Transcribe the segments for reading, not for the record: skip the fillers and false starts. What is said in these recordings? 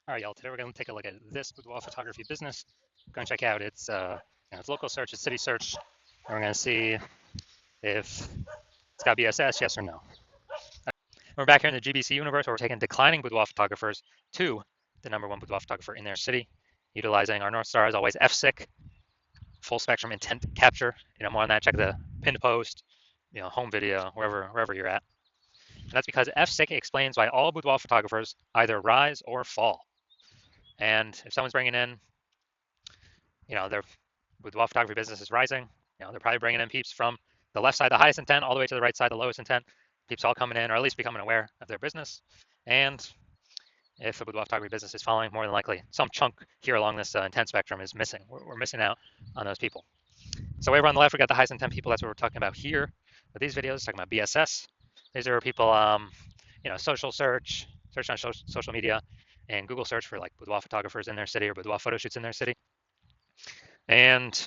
All right, y'all. Today we're going to take a look at this boudoir photography business. We're going to check out its local search, its city search, and we're going to see if it's got BSS, yes or no. We're back here in the GBC universe where we're taking declining boudoir photographers to the #1 boudoir photographer in their city, utilizing our North Star as always, FSIC, full spectrum intent capture. More on that. Check the pinned post, home video, wherever you're at. And that's because FSIC explains why all boudoir photographers either rise or fall. And if someone's bringing in, their boudoir photography business is rising, they're probably bringing in peeps from the left side, the highest intent, all the way to the right side, the lowest intent. Peeps all coming in, or at least becoming aware of their business. And if a boudoir photography business is falling, more than likely some chunk here along this intent spectrum is missing. We're missing out on those people. So over on the left, we got the highest intent people. That's what we're talking about here with these videos, talking about BSS. These are people, social search on social media, and Google search for like boudoir photographers in their city or boudoir photo shoots in their city. And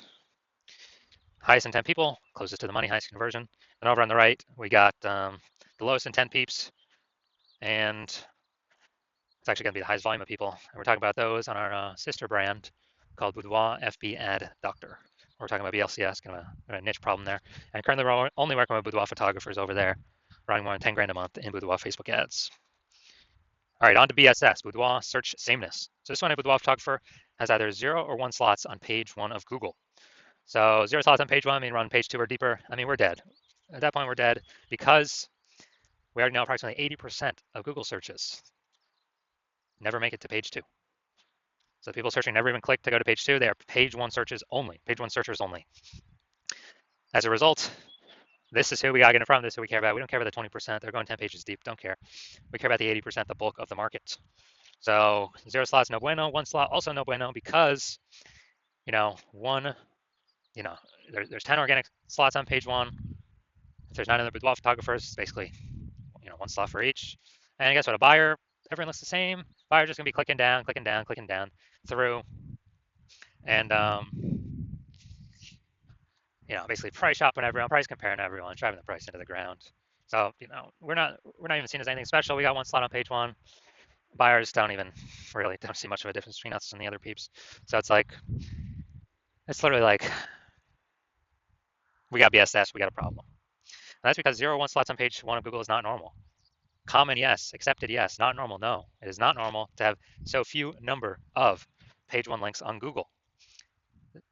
highest intent people, closest to the money, highest conversion. And over on the right, we got the lowest intent peeps, and it's actually going to be the highest volume of people. And we're talking about those on our sister brand called Boudoir FB Ad Doctor. We're talking about BLCS, kind of a niche problem there. And currently, we're only working with boudoir photographers over there, running more than 10 grand a month in boudoir Facebook ads. All right, on to BSS, boudoir search sameness. So this one, a boudoir photographer has either 0 or 1 slots on page 1 of Google. So 0 slots on page 1, we're on page 2 or deeper. We're dead. At that point, we're dead because we already know approximately 80% of Google searches never make it to page 2. So people searching never even click to go to page 2. They are page 1 searches only, page 1 searchers only. As a result, this is who we got to get in front of. This is who we care about. We don't care about the 20%. They're going 10 pages deep. Don't care. We care about the 80%, the bulk of the market. So 0 slots, no bueno. 1 slot, also no bueno, because, there's 10 organic slots on page 1. If there's 9 other boudoir photographers, it's basically, 1 slot for each. And guess what? A buyer, everyone looks the same. Buyer just going to be clicking down through. And, basically price shopping everyone, price comparing everyone, driving the price into the ground. So, we're not even seen as anything special. We got 1 slot on page 1. Buyers don't see much of a difference between us and the other peeps. So it's literally like, we got BSS, we got a problem. And that's because 0 or 1 slots on page 1 of Google is not normal. Common, yes. Accepted, yes. Not normal, no. It is not normal to have so few number of page 1 links on Google.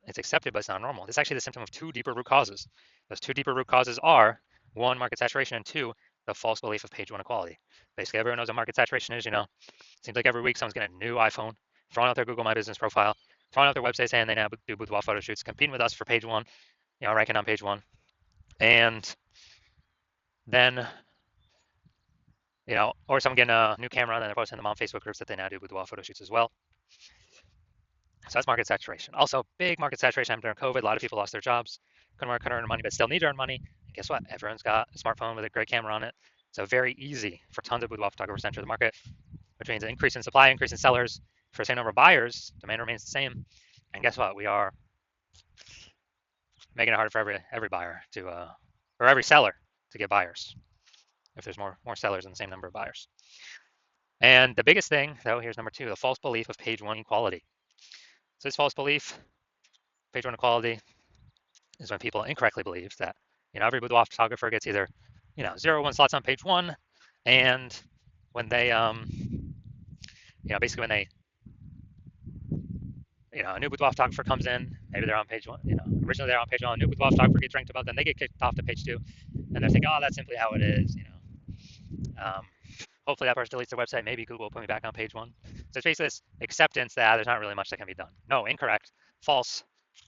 It's accepted, but it's not normal. This is actually the symptom of 2 deeper root causes. Those 2 deeper root causes are 1, market saturation, and 2, the false belief of page 1 equality. Basically, everyone knows what market saturation is. It seems like every week someone's getting a new iPhone, throwing out their Google My Business profile, throwing out their website saying they now do boudoir photo shoots, competing with us for page 1, ranking on page 1. And then, or someone getting a new camera and then they're posting them on Facebook groups that they now do boudoir photo shoots as well. So that's market saturation. Also, big market saturation happened during COVID. A lot of people lost their jobs, couldn't earn money, but still need to earn money. And guess what? Everyone's got a smartphone with a great camera on it. So very easy for tons of boudoir photographers to enter the market, which means an increase in supply, increase in sellers. For the same number of buyers, demand remains the same. And guess what? We are making it harder for every buyer or every seller to get buyers if there's more sellers than the same number of buyers. And the biggest thing, though, here's number 2, the false belief of page 1 equality. So this false belief, page 1 equality, is when people incorrectly believe that, every boudoir photographer gets either, 0 or 1 slots on page 1, and when they, basically when they, a new boudoir photographer comes in, maybe they're on page 1, originally they're on page 1, a new boudoir photographer gets ranked above them, they get kicked off to page 2, and they're thinking, oh, that's simply how it is, hopefully that person deletes their website, maybe Google will put me back on page 1. So it's basically this acceptance that there's not really much that can be done. No, incorrect, false.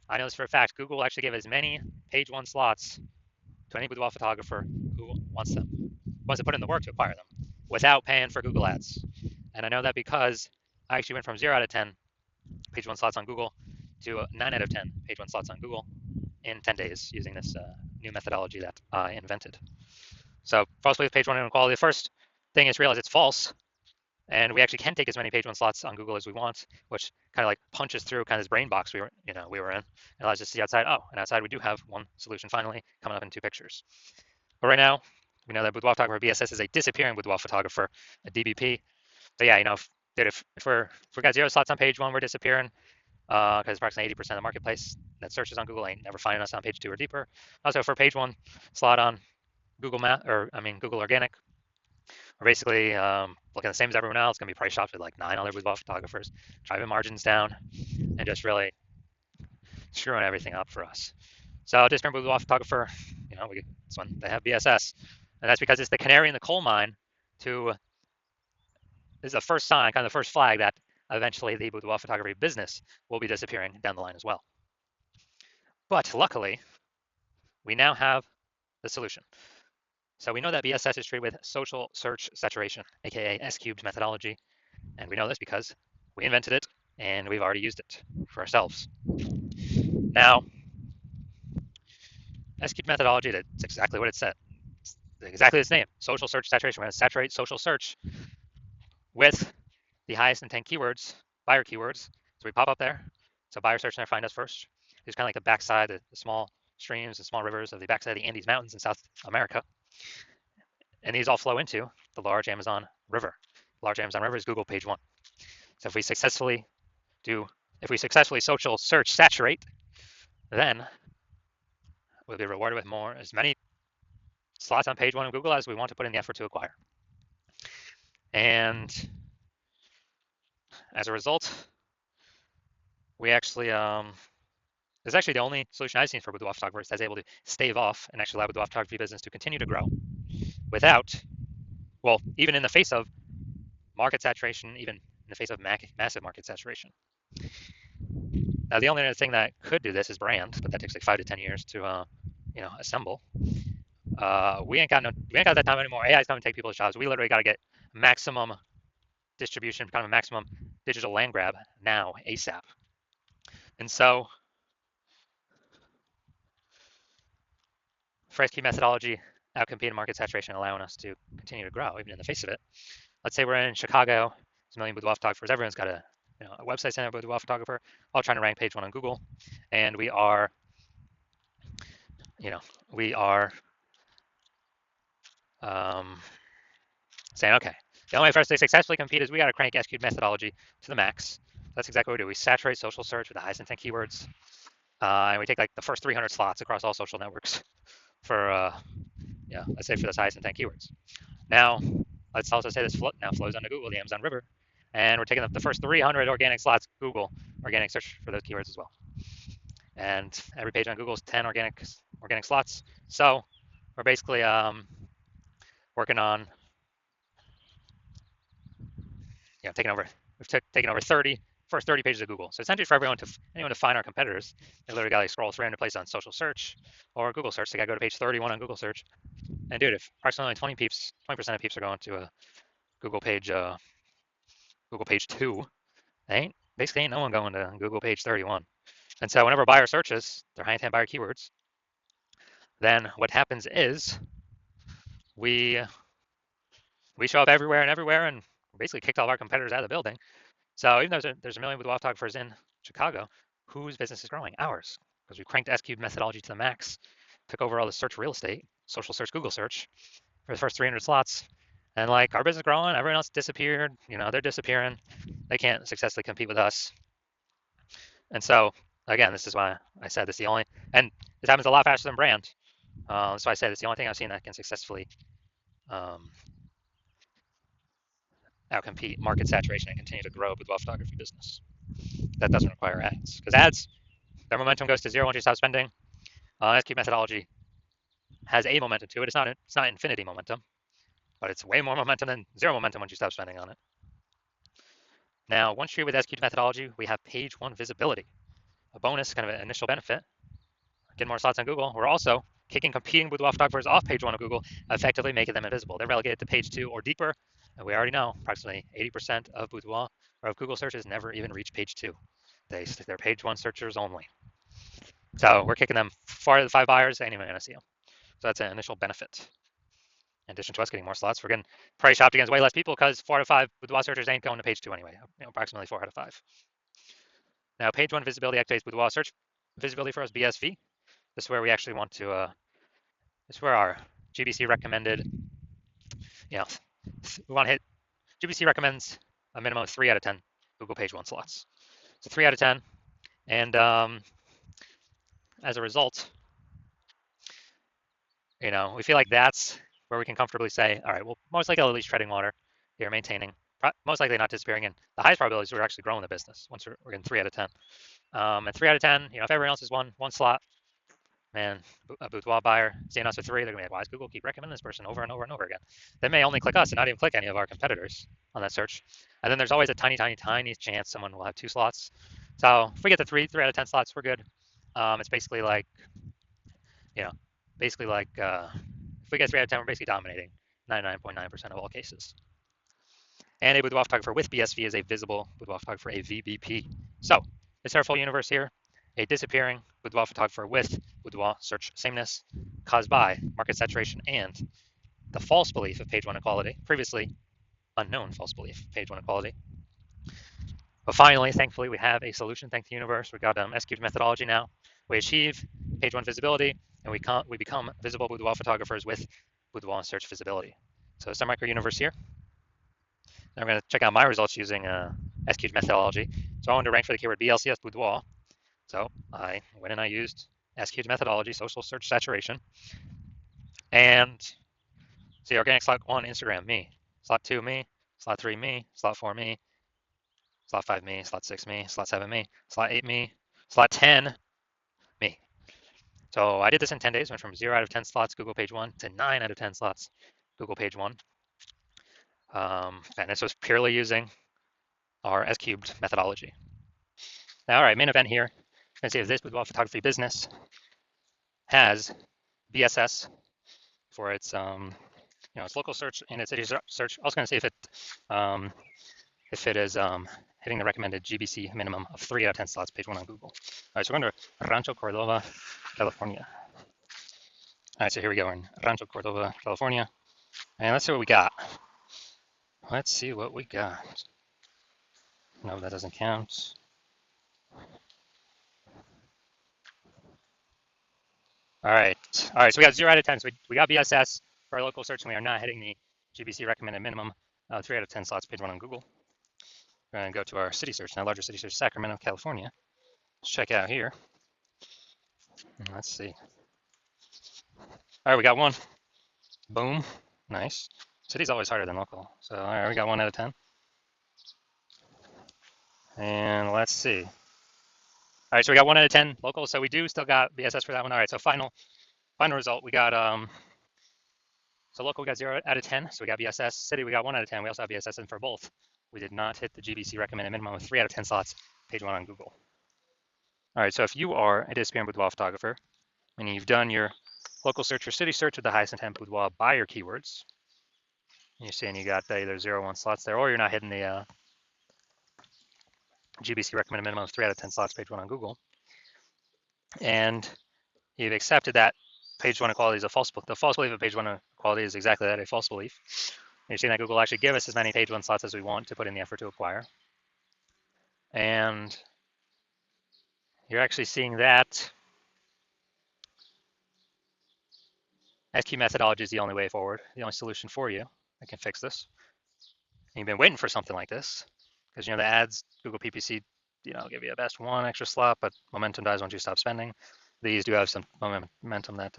I know this for a fact. Google will actually give as many page 1 slots to any boudoir photographer who wants to put in the work to acquire them without paying for Google ads. And I know that because I actually went from 0 out of 10 page 1 slots on Google to 9 out of 10 page 1 slots on Google in 10 days using this new methodology that I invented. So false belief, page 1 inequality. The first thing is realize it's false, and we actually can take as many page 1 slots on Google as we want, which kind of like punches through kind of this brain box we were in. It allows us to see outside. Oh, and outside we do have one solution finally coming up in 2 pictures. But right now, we know that boudoir photographer BSS is a disappearing boudoir photographer, a DBP. So yeah, Dude, if we got 0 slots on page 1, we're disappearing because approximately 80% of the marketplace that searches on Google ain't never finding us on page 2 or deeper. Also, for page 1 slot on Google Google Organic, we're basically looking the same as everyone else. Going to be price shopped with like 9 other boudoir photographers, driving margins down, and just really screwing everything up for us. So disparate boudoir photographer, this one they have BSS, and that's because it's the canary in the coal mine. This is the first sign, kind of the first flag that eventually the boudoir photography business will be disappearing down the line as well. But luckily, we now have the solution. So we know that BSS is treated with social search saturation, aka S-cubed methodology, and we know this because we invented it and we've already used it for ourselves. Now, S-cubed methodology, that's exactly what it said. It's exactly its name, social search saturation. We're going to saturate social search with the highest intent keywords, buyer keywords. So we pop up there. So buyer search there, find us first. It's kind of like the backside, the small streams and small rivers of the backside of the Andes Mountains in South America. And these all flow into the large Amazon River. The large Amazon River is Google page 1. So if we successfully social search saturate, then we'll be rewarded with as many slots on page 1 of Google as we want to put in the effort to acquire. And as a result, we actually this is actually the only solution I've seen for boudoir photographers that's able to stave off and actually allow boudoir photography business to continue to grow without, even in the face of market saturation, even in the face of massive market saturation. Now, the only other thing that could do this is brand, but that takes like 5 to 10 years to, assemble. We ain't got that time anymore. AI's coming to take people's jobs. We literally got to get maximum distribution, kind of a maximum digital land grab now, ASAP. And so, first key methodology, outcompeting market saturation, allowing us to continue to grow even in the face of it. Let's say we're in Chicago, there's a million boudoir photographers. Everyone's got a website center boudoir photographer, all trying to rank page 1 on Google, and we are saying, okay, the only way for us to successfully compete is we got to crank S-cubed methodology to the max. That's exactly what we do. We saturate social search with the highest intent keywords, and we take like the first 300 slots across all social networks for, let's say for those highest intent keywords. Now, let's also say this now flows onto Google, the Amazon River, and we're taking up the first 300 organic slots, Google organic search for those keywords as well. And every page on Google is 10 organic slots. So we're basically working on, taking over 30 first 30 pages of Google. So essentially for anyone to find our competitors, they literally got to scroll 300 places on social search or Google search. They got to go to page 31 on Google search. And dude, if approximately 20% of peeps are going to a Google page 2, basically ain't no one going to Google page 31. And so whenever a buyer searches their high intent buyer keywords, then what happens is we show up everywhere and basically kicked all of our competitors out of the building. So even though there's a million boudoir photographers in Chicago, whose business is growing? Ours, because we cranked S-cubed methodology to the max, took over all the search real estate, social search, Google search for the first 300 slots. And like our business growing, everyone else disappeared. They're disappearing. They can't successfully compete with us. And so again, this is why I said this is the only, and this happens a lot faster than brand. So I said it's the only thing I've seen that can successfully outcompete market saturation and continue to grow boudoir photography business. That doesn't require ads, because ads, their momentum goes to zero once you stop spending. S-cubed methodology has a momentum to it. It's not infinity momentum, but it's way more momentum than zero momentum once you stop spending on it. Now, once you're with S-cubed methodology, we have page 1 visibility, a bonus, kind of an initial benefit. Getting more slots on Google. We're also kicking competing boudoir photographers off page 1 of Google, effectively making them invisible. They're relegated to page 2 or deeper, and we already know approximately 80% of boudoir or of Google searches never even reach page 2. They're page 1 searchers only. So we're kicking them far to the 5 buyers, ain't even gonna see them. So that's an initial benefit. In addition to us getting more slots, we're getting price shopped against way less people because 4 out of 5 boudoir searchers ain't going to page 2 anyway. Approximately 4 out of 5. Now, page 1 visibility activates boudoir search visibility for us, BSV. This is where we actually want to, this is where our GBC recommended, we want to hit, GBC recommends a minimum of 3 out of 10 Google page one slots. So 3 out of 10. And as a result, we feel like that's where we can comfortably say, all right, well, most likely at least treading water here, maintaining, most likely not disappearing. And the highest probability is we're actually growing the business once we're in 3 out of 10. And 3 out of 10, if everyone else is one slot, man, a Boudoir buyer seeing us with 3, they're gonna be like, why does Google keep recommending this person over and over and over again? They may only click us and not even click any of our competitors on that search. And then there's always a tiny, tiny, tiny chance someone will have 2 slots. So if we get the 3 out of 10 slots, we're good. It's basically like, you know, if we get 3 out of 10, we're basically dominating 99.9% of all cases. And a boudoir photographer with BSV is a visible boudoir photographer, a VBP. So it's our full universe here. A disappearing boudoir photographer with boudoir search sameness caused by market saturation and the false belief of page one equality, previously unknown false belief, page one equality. But finally, thankfully, we have a solution. Thank the universe. We've got S-cubed methodology now. We achieve page one visibility, and we become visible boudoir photographers with boudoir search visibility. So it's our micro universe here. Now we're going to check out my results using S-cubed methodology. So I wanted to rank for the keyword BLCS boudoir. So I went and I used S-cubed methodology, social search saturation, and see organic slot 1, Instagram, me. Slot 2, me. Slot 3, me. Slot 4, me. Slot 5, me. Slot 6, me. Slot 7, me. Slot 8, me. Slot 10, me. So I did this in 10 days, went from 0 out of 10 slots Google page 1 to 9 out of 10 slots Google page 1. And this was purely using our S-cubed methodology. Now, all right, main event here. Let's see if this boudoir photography business has BSS for its its local search and its city search. I was going to see if it is hitting the recommended GBC minimum of 3 out of 10 slots, page 1 on Google. All right, so we're going to Rancho Cordova, California. All right, so here we go. We're in Rancho Cordova, California, and let's see what we got. Let's see what we got. No, that doesn't count. All right, so we got 0 out of 10. So we got BSS for our local search, and we are not hitting the GBC recommended minimum 3 out of 10 slots, page 1 on Google. We're going to go to our city search, now larger city search, Sacramento, California. Let's check out here. Let's see. All right, we got 1. Boom, nice. City's always harder than local. So all right, we got 1 out of 10. And let's see. All right, so we got 1 out of 10 local. So we do still got BSS for that one. All right, so final result, we got so local we got 0 out of 10. So we got BSS. City we got 1 out of 10. We also have BSS in for both. We did not hit the GBC recommended minimum of 3 out of 10 slots, page 1 on Google. All right, so if you are a disappearing boudoir photographer, meaning you've done your local search or city search with the highest intent boudoir buyer keywords, and you're saying you got either 0 or 1 slots there, or you're not hitting the GBC recommended minimum of 3 out of 10 slots, page 1 on Google, and you've accepted that page 1 equality is a false belief. The false belief of page 1 equality is exactly that, a false belief. You're seeing that Google actually give us as many page 1 slots as we want to put in the effort to acquire. And you're actually seeing that S-cubed methodology is the only way forward, the only solution for you that can fix this. And you've been waiting for something like this because the ads, Google PPC, give you a best 1 extra slot, but momentum dies once you stop spending. These do have some momentum that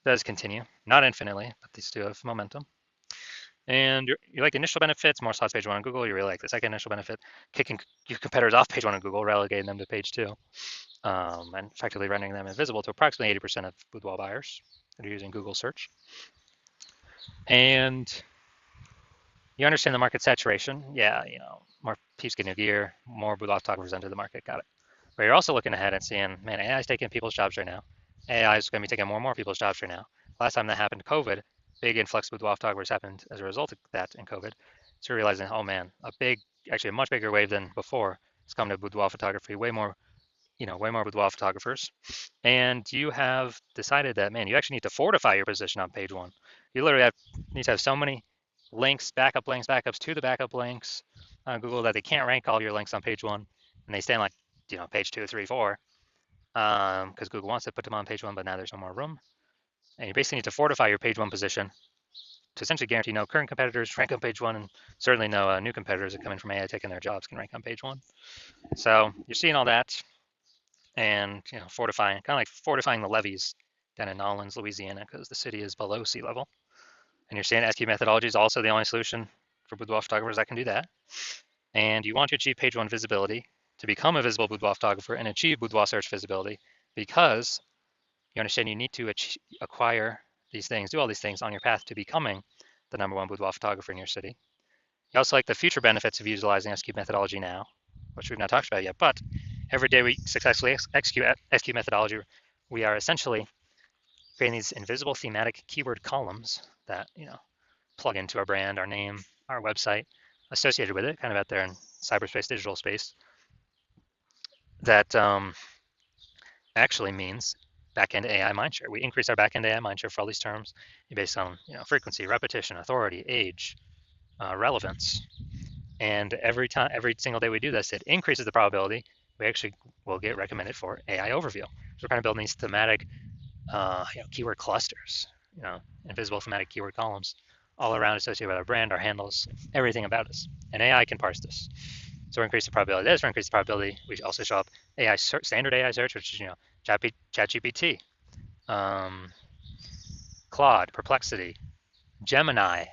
does continue, not infinitely, but these do have momentum. And you like the initial benefits, more slots page 1 on Google. You really like the second initial benefit, kicking your competitors off page 1 on Google, relegating them to page 2, and effectively rendering them invisible to approximately 80% of boudoir buyers that are using Google search. And you understand the market saturation. Yeah, more peeps get new gear, more boudoir photographers enter the market, got it. But you're also looking ahead and seeing, man, AI is taking people's jobs right now. AI is going to be taking more and more people's jobs right now. Last time that happened, COVID, big influx of boudoir photographers happened as a result of that in COVID. So you're realizing, oh man, actually a much bigger wave than before has come to boudoir photography, way more boudoir photographers. And you have decided that, man, you actually need to fortify your position on page 1. You literally need to have so many links, backups to the backup links on Google that they can't rank all your links on page 1, and they stay on like page 2, 3, 4, because Google wants to put them on page 1, but now there's no more room. And you basically need to fortify your page 1 position to essentially guarantee no current competitors rank on page one, and certainly no new competitors that come in from AI taking their jobs can rank on page one. So you're seeing all that, and fortifying, kind of like fortifying the levees down in Nolens, Louisiana, because the city is below sea level. And you're saying SQ methodology is also the only solution for boudoir photographers that can do that. And you want to achieve page one visibility to become a visible boudoir photographer and achieve boudoir search visibility, because you understand you need to acquire these things, do all these things on your path to becoming the #1 boudoir photographer in your city. You also like the future benefits of utilizing SQ methodology now, which we've not talked about yet, but every day we successfully execute SQ methodology, we are essentially creating these invisible thematic keyword columns that plug into our brand, our name, our website, associated with it, kind of out there in cyberspace, digital space. That actually means backend AI mindshare. We increase our backend AI mindshare for all these terms based on frequency, repetition, authority, age, relevance. And every single day we do this, it increases the probability we actually will get recommended for AI overview. So we're kind of building these thematic keyword clusters, invisible thematic keyword columns all around associated with our brand, our handles, everything about us. And AI can parse this. So we increase the probability of this, we increase the probability we also show up AI search, standard AI search, which is ChatGPT, Claude, Perplexity, Gemini,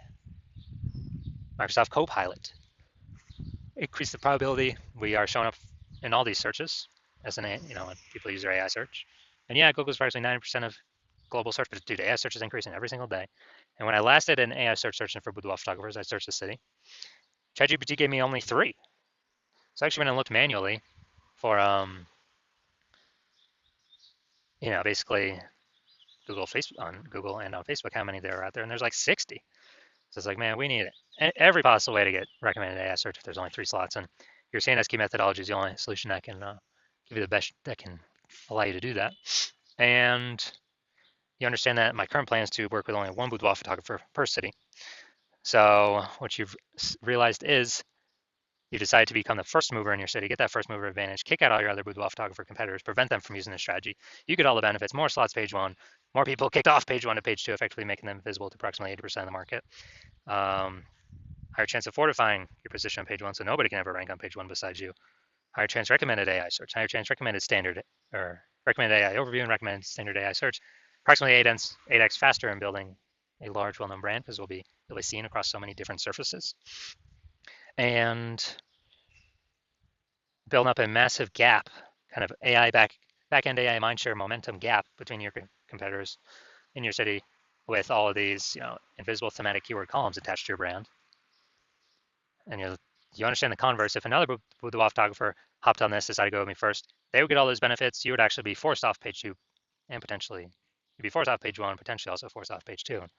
Microsoft Copilot. Increase the probability we are showing up in all these searches as an when people use their AI search. And yeah, Google's approximately 90% of global search, but dude, AI search is increasing every single day. And when I last did an AI search searching for boudoir photographers, I searched the city. ChatGPT gave me only 3. So I actually went and looked manually for basically Google and on Facebook, how many there are out there, and there's like 60. So it's like, man, we need every possible way to get recommended AI search if there's only 3 slots. And you're saying SQ methodology is the only solution that can give you the best, that can allow you to do that. And you understand that my current plan is to work with only 1 boudoir photographer per city. So what you've realized is you decide to become the first mover in your city, get that first mover advantage, kick out all your other boudoir photographer competitors, prevent them from using this strategy. You get all the benefits, more slots page 1, more people kicked off page 1 to page 2, effectively making them visible to approximately 80% of the market. Higher chance of fortifying your position on page 1, so nobody can ever rank on page 1 besides you. Higher chance recommended AI search, higher chance recommended standard, or recommended AI overview and recommended standard AI search. Approximately 8x faster in building a large, well-known brand, because you'll be seen across so many different surfaces. And building up a massive gap, kind of AI back-end AI mindshare momentum gap between your competitors in your city, with all of these invisible thematic keyword columns attached to your brand. And you understand the converse. If another boudoir photographer hopped on this, decided to go with me first, they would get all those benefits. You would actually be forced off page 2, and potentially you'd be forced off page 1, potentially also forced off page 2, and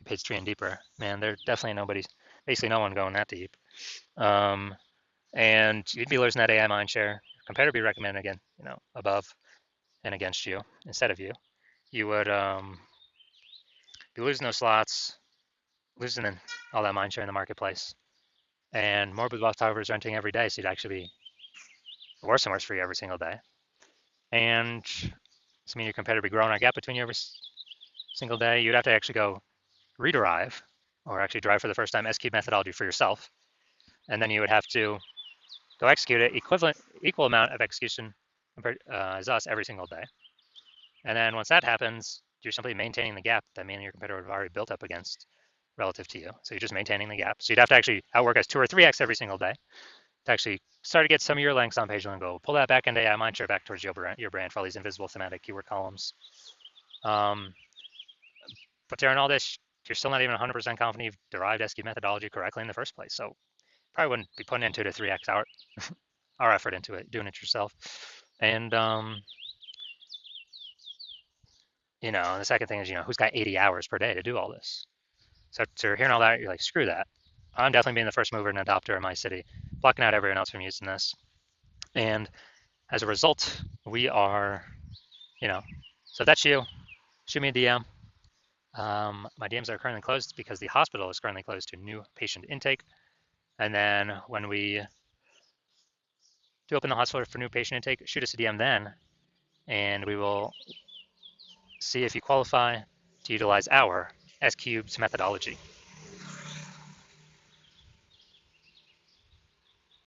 page 3 and deeper. Man, there's definitely basically no one going that deep. And you'd be losing that AI mindshare. Your competitor would be recommended again, above and against you instead of you. You would be losing those slots, losing all that mindshare in the marketplace. And more boudoir photographers are entering every day, so you'd actually be worse and worse for you every single day. And this means your competitor would be growing a gap between you every single day. You'd have to actually go rederive, or actually drive for the first time SQ methodology for yourself. And then you would have to go execute it, equal amount of execution as us every single day. And then once that happens, you're simply maintaining the gap that me and your competitor would have already built up against relative to you. So you're just maintaining the gap. So you'd have to actually outwork us 2 or 3x every single day to actually start to get some of your links on page 1 and go pull that back into AI mindshare back towards your brand for all these invisible thematic keyword columns. But during all this, you're still not even 100% confident you've derived SQ methodology correctly in the first place. So probably wouldn't be putting in 2 to 3x our effort into it, doing it yourself. And the second thing is, who's got 80 hours per day to do all this? So you're hearing all that, you're like, screw that. I'm definitely being the first mover and adopter in my city, blocking out everyone else from using this. And as a result, we are, so if that's you, shoot me a DM. My DMs are currently closed because the hospital is currently closed to new patient intake. And then when we do open the hospital for new patient intake, shoot us a DM then, and we will see if you qualify to utilize our S-Cubes methodology.